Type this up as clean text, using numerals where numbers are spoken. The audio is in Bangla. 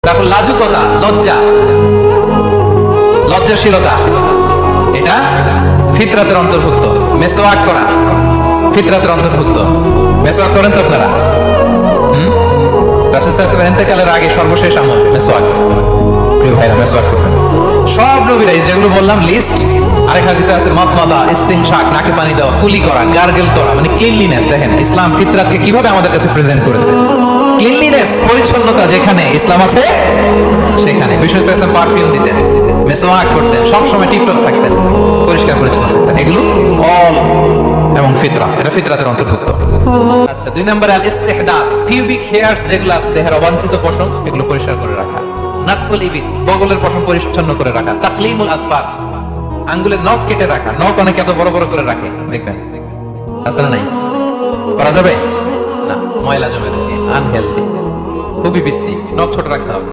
তারপর লাজুকতা, লজ্জা, লজ্জাশীলতা, এটা ফিতরাতের অন্তর্ভুক্ত। মেসওয়াক করা ফিতরাতের অন্তর্ভুক্ত। মেসওয়াক করেন তো আপনারা? রাসূল সাল্লাল্লাহু আলাইহি ওয়াসাল্লাম ইন্তেকালের আগে সর্বশেষ আমল মেসওয়াক। প্রিয় ভাইরা, মেসওয়াক করবেন। সব নবীরা যেগুলো বললাম লিস্ট, আরেক হাদিসে আছে মাতমাদা, ইস্তিনশাক, নাকে পানি দেওয়া, কুলি করা, গার্গেল করা, মানে ক্লিনলিনেস। দেখেন ইসলাম ফিতরাতকে কিভাবে আমাদের কাছে প্রেজেন্ট করেছে। ক্লিনলিনেস, পরিচ্ছন্নতা যেখানে ইসলাম আছে সেখানে। বিষ্ণু ইসলাম পারফিউম দিতেন, মেসওয়াক করতেন, সবসময় টিপটপ থাকতেন, পরিষ্কার পরিচ্ছন্ন থাকতেন। এগুলো অল এবং ফিতরা, এটা ফিতরাতের অন্তর্ভুক্ত। আচ্ছা, 2 নম্বর আল ইস্তিহদাদ, পিউবিক হেয়ারস যেগুলো আছে দেহের অবাঞ্ছিত পশম, এগুলো পরিষ্কার করে রাখা। নাতফুল ইবিদ, বগলের পশম পরিচ্ছন্ন করে রাখা। তাকলিমুল আযফার, আঙ্গুলের নখ কেটে রাখা। নখ অনেকে এত বড় বড় করে রাখে, দেখবেন আসলে নাই, করা যাবে না, ময়লা জমে থাকে, আনহেলদি, খুবই বিশ্রী। নখ ছোট রাখতে হবে।